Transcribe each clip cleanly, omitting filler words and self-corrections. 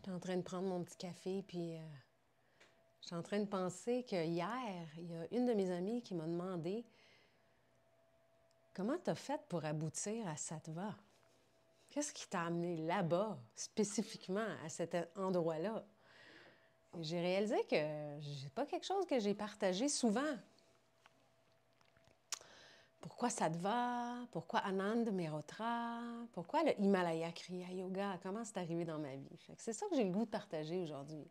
J'étais en train de prendre mon petit café, puis je suis en train de penser que hier, il y a une de mes amies qui m'a demandé comment tu as fait pour aboutir à Sattva? Qu'est-ce qui t'a amené là-bas, spécifiquement à cet endroit-là? Et j'ai réalisé que c'est pas quelque chose que j'ai partagé souvent. Pourquoi Sattva? Pourquoi Anand Mehrotra? Pourquoi le Himalaya Kriya Yoga? Comment c'est arrivé dans ma vie? C'est ça que j'ai le goût de partager aujourd'hui.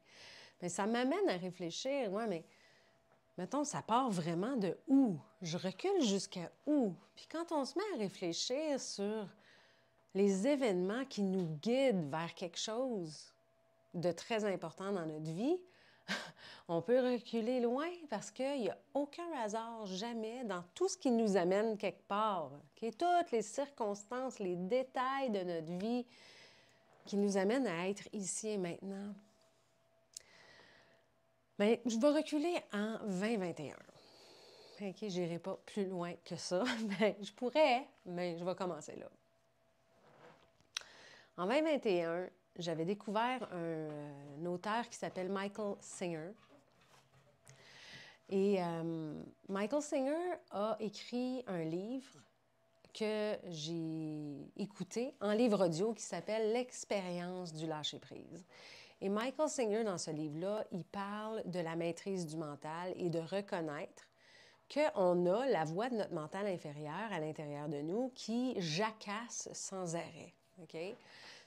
Mais ça m'amène à réfléchir, ouais, mais mettons, ça part vraiment de où? Je recule jusqu'à où? Puis quand on se met à réfléchir sur les événements qui nous guident vers quelque chose de très important dans notre vie, on peut reculer loin parce qu'il n'y a aucun hasard, jamais, dans tout ce qui nous amène quelque part. Okay? Toutes les circonstances, les détails de notre vie qui nous amènent à être ici et maintenant. Bien, je vais reculer en 2021. OK, je n'irai pas plus loin que ça. Bien, je pourrais, mais je vais commencer là. En 2021, j'avais découvert un auteur qui s'appelle Michael Singer. Et Michael Singer a écrit un livre que j'ai écouté en livre audio qui s'appelle L'expérience du lâcher-prise. Et Michael Singer, dans ce livre-là, il parle de la maîtrise du mental et de reconnaître qu'on a la voix de notre mental inférieur à l'intérieur de nous qui jacasse sans arrêt. OK?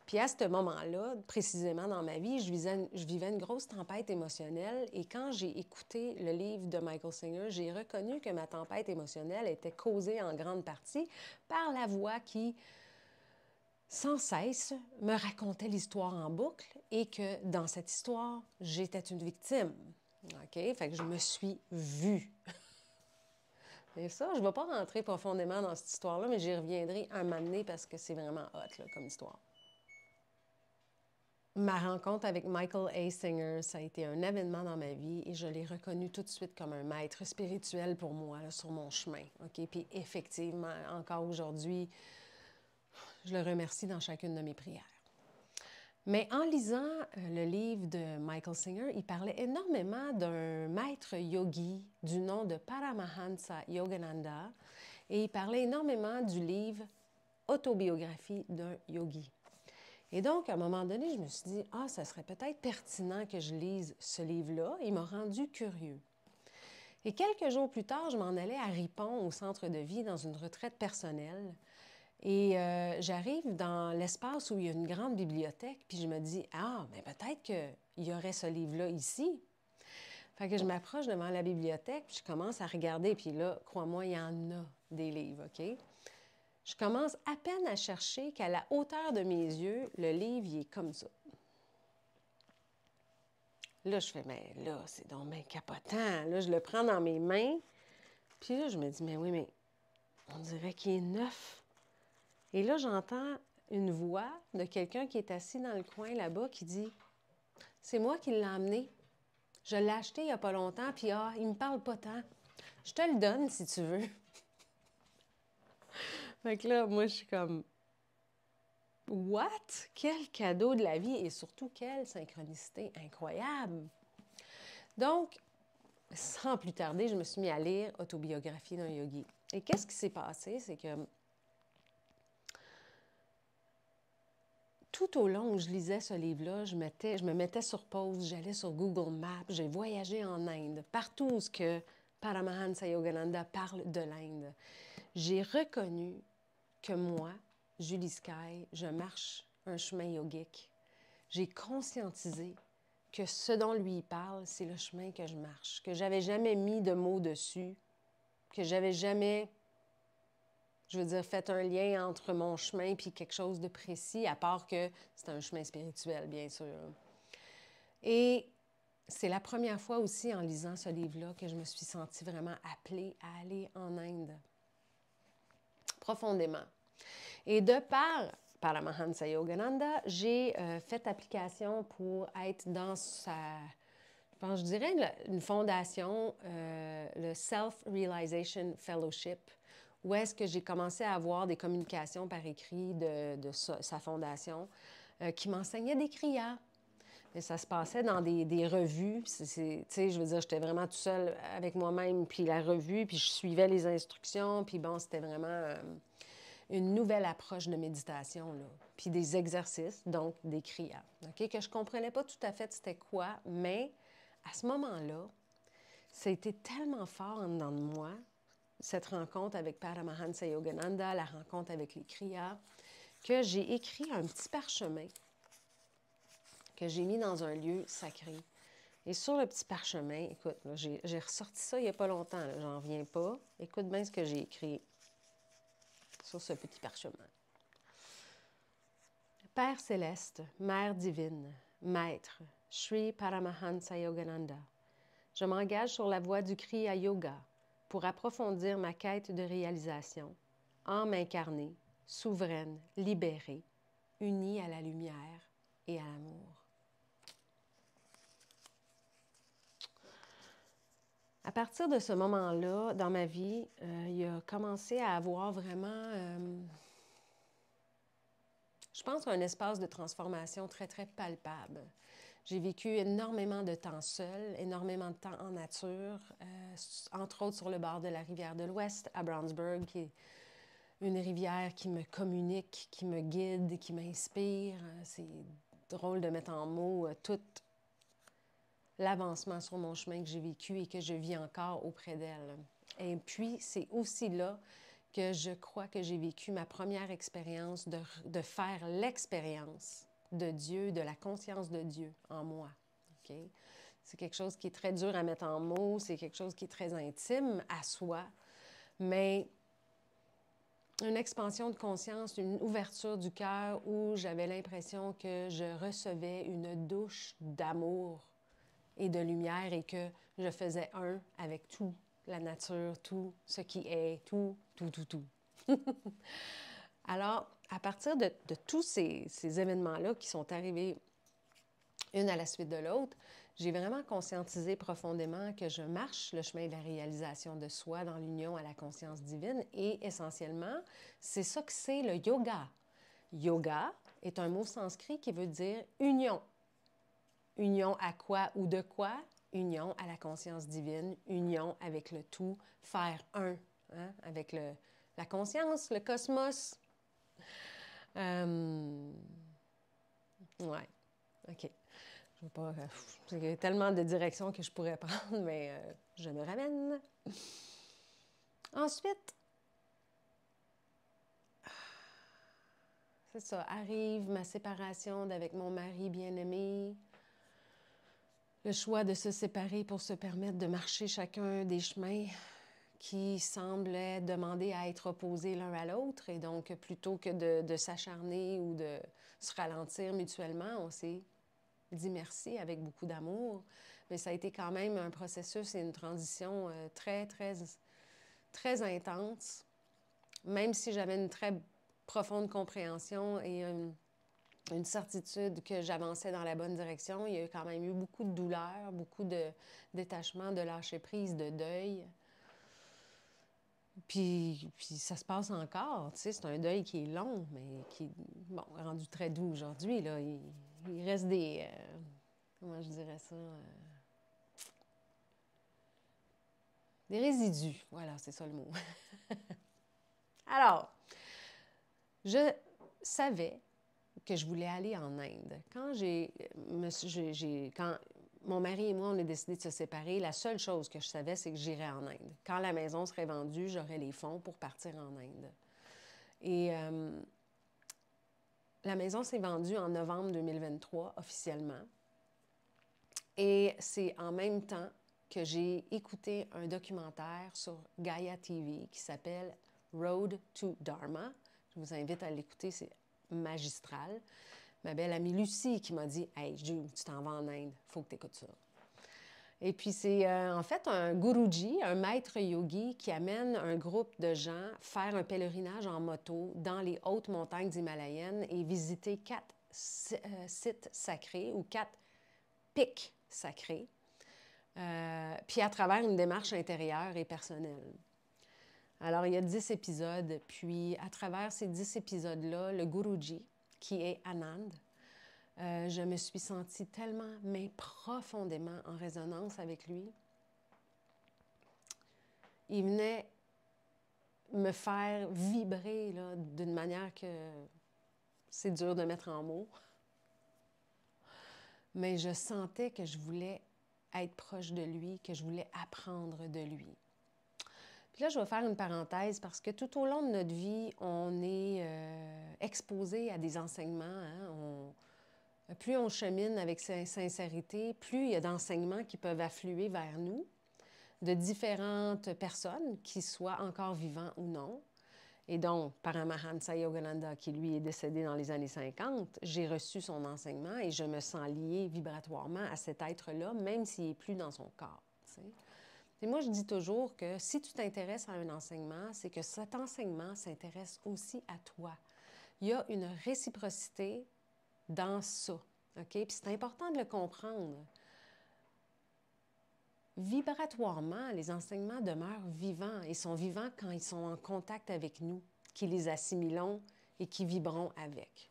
Puis à ce moment-là, précisément dans ma vie, je vivais une grosse tempête émotionnelle et quand j'ai écouté le livre de Michael Singer, j'ai reconnu que ma tempête émotionnelle était causée en grande partie par la voix qui, sans cesse, me racontait l'histoire en boucle et que dans cette histoire, j'étais une victime. OK? Fait que je me suis vue. Et ça, je ne vais pas rentrer profondément dans cette histoire-là, mais j'y reviendrai un moment donné parce que c'est vraiment hot là, comme histoire. Ma rencontre avec Michael A. Singer, ça a été un événement dans ma vie et je l'ai reconnu tout de suite comme un maître spirituel pour moi là, sur mon chemin. OK? Puis effectivement, encore aujourd'hui, je le remercie dans chacune de mes prières. Mais en lisant le livre de Michael Singer, il parlait énormément d'un maître yogi du nom de Paramahansa Yogananda et il parlait énormément du livre Autobiographie d'un yogi. Et donc, à un moment donné, je me suis dit, ah, ça serait peut-être pertinent que je lise ce livre-là. Il m'a rendu curieux. Et quelques jours plus tard, je m'en allais à Ripon, au centre de vie, dans une retraite personnelle. Et j'arrive dans l'espace où il y a une grande bibliothèque, puis je me dis, ah, mais peut-être qu'il y aurait ce livre-là ici. Fait que je m'approche devant la bibliothèque, puis je commence à regarder, puis là, crois-moi, il y en a des livres, OK? Je commence à peine à chercher qu'à la hauteur de mes yeux, le livre, il est comme ça. Là, je fais, mais là, c'est donc bien capotant. Là, je le prends dans mes mains, puis là, je me dis, mais oui, mais on dirait qu'il est neuf. Et là, j'entends une voix de quelqu'un qui est assis dans le coin là-bas qui dit, c'est moi qui l'ai emmené. Je l'ai acheté il n'y a pas longtemps, puis ah, il me parle pas tant. Je te le donne si tu veux. Fait que là, moi, je suis comme, what? Quel cadeau de la vie et surtout quelle synchronicité incroyable! Donc, sans plus tarder, je me suis mis à lire Autobiographie d'un yogi. Et qu'est-ce qui s'est passé? C'est que tout au long où je lisais ce livre-là, je me mettais sur pause, j'allais sur Google Maps, j'ai voyagé en Inde, partout où ce que Paramahansa Yogananda parle de l'Inde. J'ai reconnu que moi, Julie Sky, je marche un chemin yogique. J'ai conscientisé que ce dont lui parle, c'est le chemin que je marche, que j'avais jamais mis de mots dessus, que j'avais jamais, je veux dire, fait un lien entre mon chemin puis quelque chose de précis, à part que c'est un chemin spirituel, bien sûr. Et c'est la première fois aussi en lisant ce livre-là que je me suis sentie vraiment appelée à aller en Inde, profondément. Et de par Paramahansa Yogananda, j'ai fait application pour être dans je dirais une fondation, le Self-Realization Fellowship, où est-ce que j'ai commencé à avoir des communications par écrit de sa fondation qui m'enseignait des kriyas. Et ça se passait dans des revues. Tu sais, je veux dire, j'étais vraiment tout seul avec moi-même, puis la revue, puis je suivais les instructions, puis bon, c'était vraiment une nouvelle approche de méditation, là. Puis des exercices, donc des kriyas, OK? Que je ne comprenais pas tout à fait c'était quoi, mais à ce moment-là, ça a été tellement fort en dedans de moi, cette rencontre avec Paramahansa Yogananda, la rencontre avec les kriyas, que j'ai écrit un petit parchemin que j'ai mis dans un lieu sacré. Et sur le petit parchemin, écoute, j'ai ressorti ça il n'y a pas longtemps, j'en reviens pas. Écoute bien ce que j'ai écrit sur ce petit parchemin. Père céleste, Mère divine, Maître, Sri Paramahansa Yogananda, je m'engage sur la voie du Kriya Yoga pour approfondir ma quête de réalisation, âme incarnée, souveraine, libérée, unie à la lumière et à l'amour. À partir de ce moment-là, dans ma vie, il a commencé à avoir vraiment, je pense, un espace de transformation très, très palpable. J'ai vécu énormément de temps seule, énormément de temps en nature, entre autres sur le bord de la rivière de l'Ouest, à Brownsburg, qui est une rivière qui me communique, qui me guide, qui m'inspire. C'est drôle de mettre en mots tout l'avancement sur mon chemin que j'ai vécu et que je vis encore auprès d'elle. Et puis, c'est aussi là que je crois que j'ai vécu ma première expérience de faire l'expérience de Dieu, de la conscience de Dieu en moi. Okay? C'est quelque chose qui est très dur à mettre en mots, c'est quelque chose qui est très intime à soi, mais une expansion de conscience, une ouverture du cœur où j'avais l'impression que je recevais une douche d'amour et de lumière et que je faisais un avec tout, la nature, tout ce qui est, tout. Alors, à partir de tous ces événements-là qui sont arrivés une à la suite de l'autre, j'ai vraiment conscientisé profondément que je marche le chemin de la réalisation de soi dans l'union à la conscience divine et essentiellement, c'est ça que c'est le yoga. Yoga est un mot sanskrit qui veut dire union. Union à quoi ou de quoi? Union à la conscience divine, union avec le tout, faire un, hein, avec la conscience, le cosmos. Ouais, OK. Je veux pas. Il y a tellement de directions que je pourrais prendre, mais je me ramène. Ensuite, c'est ça, arrive ma séparation d'avec mon mari bien-aimé. Le choix de se séparer pour se permettre de marcher chacun des chemins qui semblaient demander à être opposés l'un à l'autre. Et donc, plutôt que de s'acharner ou de se ralentir mutuellement, on s'est dit merci avec beaucoup d'amour. Mais ça a été quand même un processus et une transition très, très, très intense. Même si j'avais une très profonde compréhension et une certitude que j'avançais dans la bonne direction, il y a quand même eu beaucoup de douleur, beaucoup de détachement, de lâcher-prise, de deuil. Puis ça se passe encore, tu sais, c'est un deuil qui est long, mais qui est, bon, rendu très doux aujourd'hui, là. Il reste des, comment je dirais ça, des résidus, voilà, c'est ça le mot. Alors, je savais que je voulais aller en Inde. Quand mon mari et moi, on a décidé de se séparer, la seule chose que je savais, c'est que j'irais en Inde. Quand la maison serait vendue, j'aurais les fonds pour partir en Inde. Et la maison s'est vendue en novembre 2023, officiellement. Et c'est en même temps que j'ai écouté un documentaire sur Gaia TV qui s'appelle Road to Dharma. Je vous invite à l'écouter, c'est magistral. Ma belle amie Lucie qui m'a dit « Hey, Jules, tu t'en vas en Inde, il faut que tu écoutes ça. » Et puis c'est en fait un guruji, un maître yogi qui amène un groupe de gens faire un pèlerinage en moto dans les hautes montagnes himalayennes et visiter 4 sites sacrés ou 4 pics sacrés, puis à travers une démarche intérieure et personnelle. Alors, il y a 10 épisodes, puis à travers ces 10 épisodes-là, le Guruji, qui est Anand, Je me suis sentie tellement, mais profondément en résonance avec lui. Il venait me faire vibrer d'une manière que c'est dur de mettre en mots. Mais je sentais que je voulais être proche de lui, que je voulais apprendre de lui. Puis là, je vais faire une parenthèse parce que tout au long de notre vie, on est exposé à des enseignements. Hein? Plus on chemine avec sincérité, plus il y a d'enseignements qui peuvent affluer vers nous de différentes personnes, qui soient encore vivants ou non. Et donc, Paramahansa Yogananda, qui lui est décédé dans les années 50, j'ai reçu son enseignement et je me sens liée vibratoirement à cet être-là, même s'il n'est plus dans son corps. T'sais. Et moi, je dis toujours que si tu t'intéresses à un enseignement, c'est que cet enseignement s'intéresse aussi à toi. Il y a une réciprocité dans ça. OK? Puis c'est important de le comprendre. Vibratoirement, les enseignements demeurent vivants et sont vivants quand ils sont en contact avec nous, qui les assimilons et qui vibrons avec.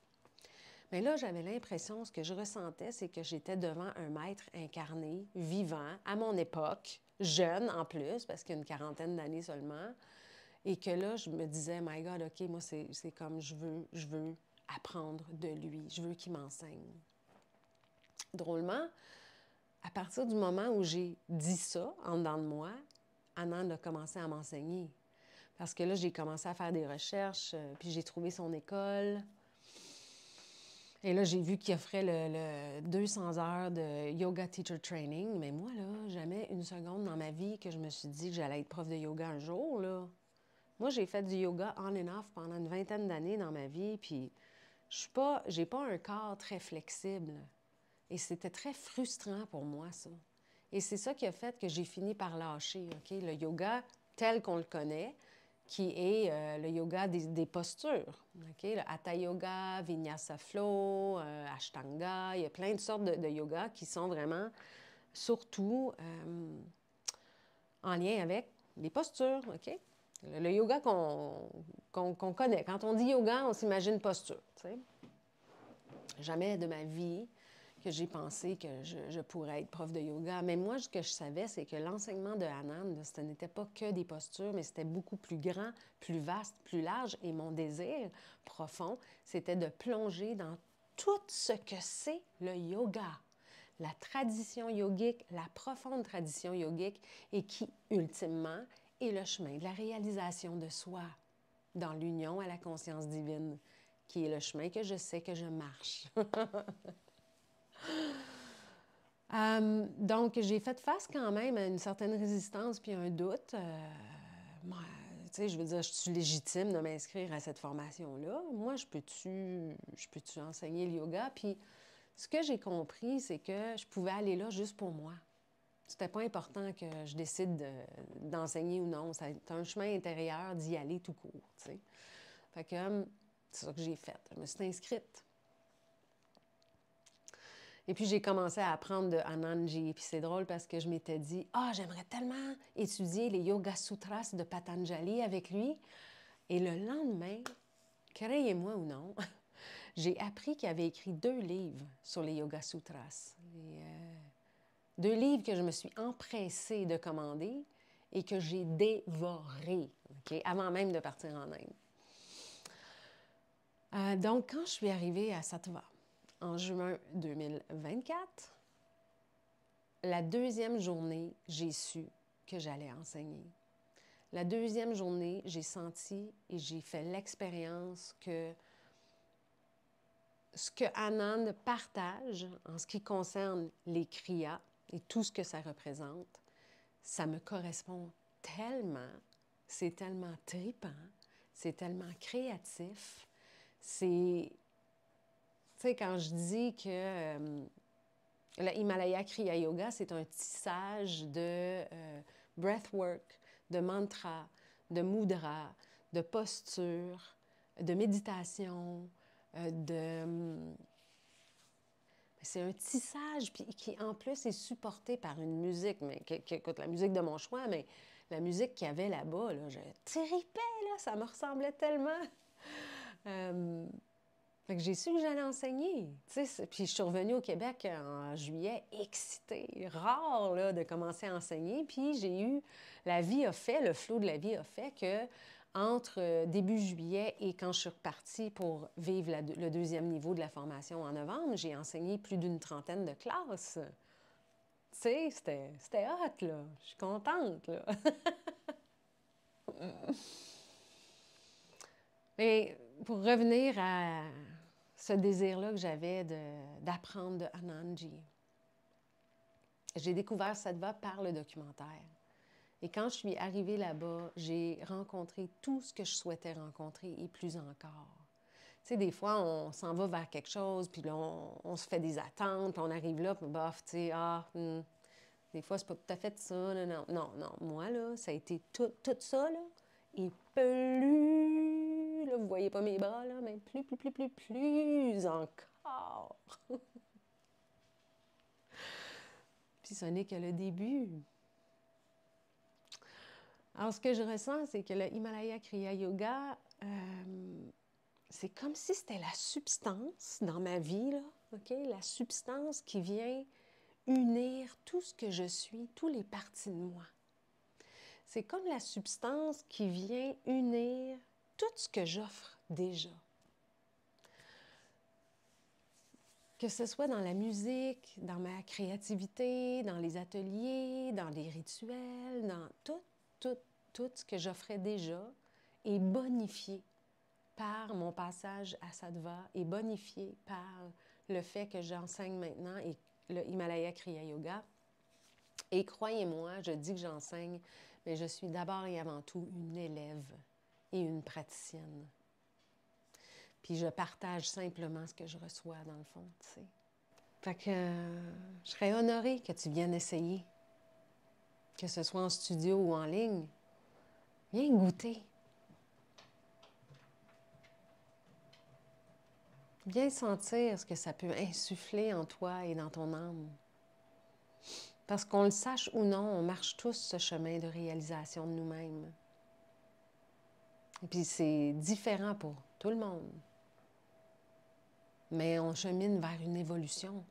Mais là, j'avais l'impression, ce que je ressentais, c'est que j'étais devant un maître incarné, vivant, à mon époque, jeune en plus, parce qu'il y a une quarantaine d'années seulement, et que là, je me disais, my God, OK, moi, c'est comme je veux apprendre de lui, je veux qu'il m'enseigne. Drôlement, à partir du moment où j'ai dit ça en dedans de moi, Anand a commencé à m'enseigner. Parce que là, j'ai commencé à faire des recherches, puis j'ai trouvé son école. Et là, j'ai vu qu'il offrait le 200 heures de Yoga Teacher Training. Mais moi, là, jamais une seconde dans ma vie que je me suis dit que j'allais être prof de yoga un jour, là. Moi, j'ai fait du yoga on and off pendant une vingtaine d'années dans ma vie, puis j'ai pas un corps très flexible. Et c'était très frustrant pour moi, ça. Et c'est ça qui a fait que j'ai fini par lâcher, OK? Le yoga tel qu'on le connaît, qui est le yoga des postures, OK? Le Hatha Yoga, Vinyasa Flow, Ashtanga, il y a plein de sortes de yoga qui sont vraiment, surtout, en lien avec les postures, OK? Le yoga qu'on connaît. Quand on dit yoga, on s'imagine posture, tu sais. Jamais de ma vie que j'ai pensé que je pourrais être prof de yoga. Mais moi, ce que je savais, c'est que l'enseignement de Anand, ce n'était pas que des postures, mais c'était beaucoup plus grand, plus vaste, plus large. Et mon désir profond, c'était de plonger dans tout ce que c'est le yoga, la tradition yogique, la profonde tradition yogique, et qui, ultimement, est le chemin de la réalisation de soi dans l'union à la conscience divine, qui est le chemin que je sais que je marche. Donc, j'ai fait face quand même à une certaine résistance puis un doute. Tu sais, je veux dire, je suis légitime de m'inscrire à cette formation-là. Moi, je peux-tu enseigner le yoga? Puis, ce que j'ai compris, c'est que je pouvais aller là juste pour moi. C'était pas important que je décide d'enseigner ou non. C'est un chemin intérieur d'y aller tout court, tu sais. Fait que c'est ça que j'ai fait. Je me suis inscrite. Et puis, j'ai commencé à apprendre de Anandji. Puis c'est drôle parce que je m'étais dit, j'aimerais tellement étudier les Yoga Sutras de Patanjali avec lui. Et le lendemain, croyez-moi ou non, j'ai appris qu'il avait écrit 2 livres sur les Yoga Sutras. 2 livres que je me suis empressée de commander et que j'ai dévorés, okay, avant même de partir en Inde. Donc, quand je suis arrivée à Sattva, en juin 2024, la 2e journée, j'ai su que j'allais enseigner. La 2e journée, j'ai senti et j'ai fait l'expérience que ce que Anand partage en ce qui concerne les kriyas et tout ce que ça représente, ça me correspond tellement, c'est tellement tripant, c'est tellement créatif, c'est... Tu sais, quand je dis que le Himalaya Kriya Yoga, c'est un tissage de breathwork, de mantra, de mudra, de posture, de méditation, c'est un tissage qui, en plus, est supporté par une musique, mais écoute, la musique de mon choix, mais la musique qu'il y avait là-bas, là, je tripais, là, ça me ressemblait tellement. Fait que j'ai su que j'allais enseigner, tu sais. Puis je suis revenue au Québec en juillet, excitée, rare, là, de commencer à enseigner. Puis j'ai eu, la vie a fait, le flot de la vie a fait que entre début juillet et quand je suis repartie pour vivre le deuxième niveau de la formation en novembre, j'ai enseigné plus d'une trentaine de classes. Tu sais, c'était hot, là. Je suis contente, là. Mais pour revenir à ce désir-là que j'avais d'apprendre de Anandji, j'ai découvert Sattva par le documentaire. Et quand je suis arrivée là-bas, j'ai rencontré tout ce que je souhaitais rencontrer et plus encore. Tu sais, des fois, on s'en va vers quelque chose, puis là, on se fait des attentes, puis on arrive là, puis bof, tu sais, des fois, c'est pas tout à fait ça, non. Moi, là, ça a été tout ça, là, et plus, là, vous voyez pas mes bras, là, mais plus encore. Puis ce n'est que le début. Alors, ce que je ressens, c'est que le Himalaya Kriya Yoga, c'est comme si c'était la substance dans ma vie, là, OK? La substance qui vient unir tout ce que je suis, toutes les parties de moi. C'est comme la substance qui vient unir tout ce que j'offre déjà. Que ce soit dans la musique, dans ma créativité, dans les ateliers, dans les rituels, dans tout ce que j'offrais déjà est bonifié par mon passage à Sattva, est bonifié par le fait que j'enseigne maintenant et le Himalaya Kriya Yoga. Et croyez-moi, je dis que j'enseigne, mais je suis d'abord et avant tout une élève et une praticienne. Puis je partage simplement ce que je reçois, dans le fond, tu sais. Fait que je serais honorée que tu viennes essayer, que ce soit en studio ou en ligne. Viens goûter. Viens sentir ce que ça peut insuffler en toi et dans ton âme. Parce qu'on le sache ou non, on marche tous ce chemin de réalisation de nous-mêmes. Et puis c'est différent pour tout le monde. Mais on chemine vers une évolution.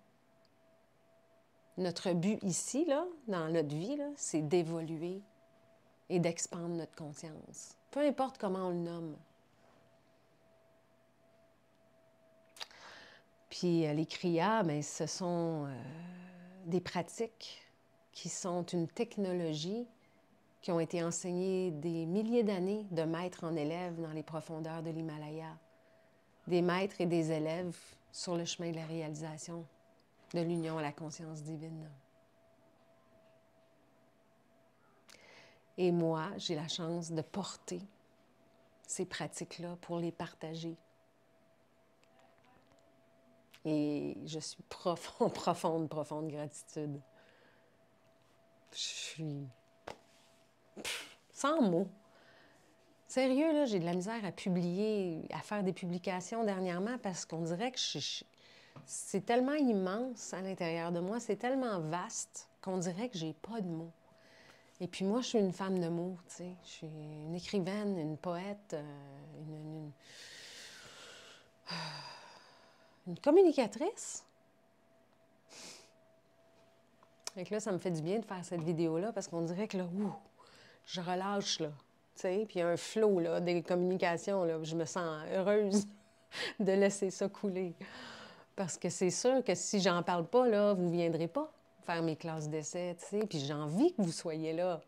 Notre but ici, là, dans notre vie, là, c'est d'évoluer et d'expandre notre conscience. Peu importe comment on le nomme. Puis les kriyas, bien, ce sont des pratiques qui sont une technologie qui ont été enseignées des milliers d'années de maître en élève dans les profondeurs de l'Himalaya. Des maîtres et des élèves sur le chemin de la réalisation de l'union à la conscience divine. Et moi, j'ai la chance de porter ces pratiques-là pour les partager. Et je suis profonde gratitude. Je suis sans mots. Sérieux, là, j'ai de la misère à publier, à faire des publications dernièrement parce qu'on dirait que c'est tellement immense à l'intérieur de moi, c'est tellement vaste qu'on dirait que j'ai pas de mots. Et puis moi, je suis une femme de mots, tu sais. Je suis une écrivaine, une poète, une communicatrice. Et que là, ça me fait du bien de faire cette vidéo-là parce qu'on dirait que là, je relâche, là. Tu sais, puis il y a un flow, là, des communications, là. Je me sens heureuse de laisser ça couler. Parce que c'est sûr que si j'en parle pas, là, vous viendrez pas faire mes classes d'essai, tu sais. Puis j'ai envie que vous soyez là.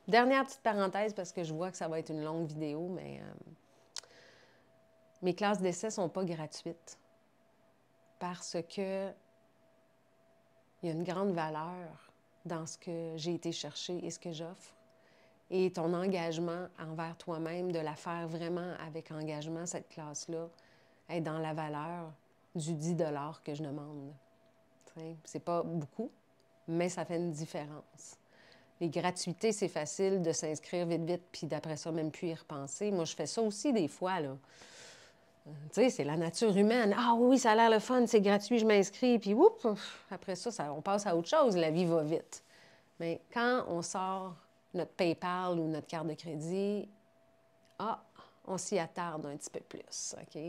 Dernière petite parenthèse, parce que je vois que ça va être une longue vidéo, mais mes classes d'essai ne sont pas gratuites. Parce que il y a une grande valeur dans ce que j'ai été chercher et ce que j'offre. Et ton engagement envers toi-même, de la faire vraiment avec engagement, cette classe-là, est dans la valeur du 10 $ que je demande. C'est pas beaucoup, mais ça fait une différence. Les gratuités, c'est facile de s'inscrire vite, puis d'après ça, même plus y repenser. Moi, je fais ça aussi des fois, là. Tu sais, c'est la nature humaine. Ah oui, ça a l'air le fun, c'est gratuit, je m'inscris, puis oups, après ça, on passe à autre chose, la vie va vite. Mais quand on sort notre PayPal ou notre carte de crédit, on s'y attarde un petit peu plus, OK?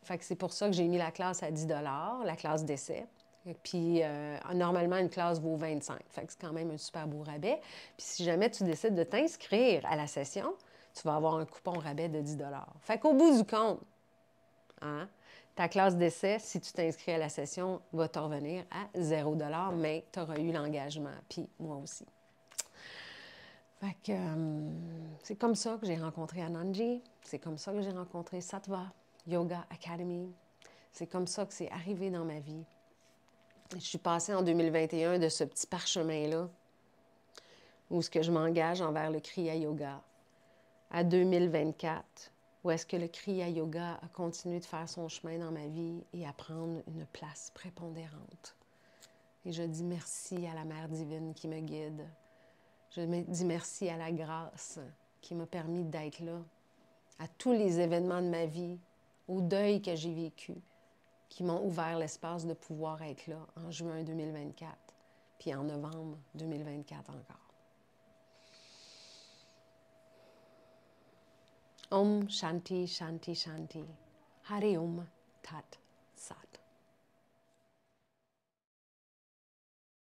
Fait que c'est pour ça que j'ai mis la classe à 10 la classe d'essai. Et puis, normalement, une classe vaut 25. Fait que c'est quand même un super beau rabais. Puis si jamais tu décides de t'inscrire à la session, tu vas avoir un coupon rabais de 10 Fait qu'au bout du compte, hein, ta classe d'essai, si tu t'inscris à la session, va te revenir à 0 mais tu auras eu l'engagement, puis moi aussi. Fait que c'est comme ça que j'ai rencontré Anandji, c'est comme ça que j'ai rencontré Sattva Yoga Academy, c'est comme ça que c'est arrivé dans ma vie. Je suis passée en 2021 de ce petit parchemin-là, où ce que je m'engage envers le Kriya Yoga, à 2024, où est-ce que le Kriya Yoga a continué de faire son chemin dans ma vie et à prendre une place prépondérante. Et je dis merci à la Mère divine qui me guide. Je dis merci à la grâce qui m'a permis d'être là, à tous les événements de ma vie, au deuil que j'ai vécu, qui m'ont ouvert l'espace de pouvoir être là en juin 2024, puis en novembre 2024 encore. Om Shanti Shanti Shanti. Hari Om Tat Sat.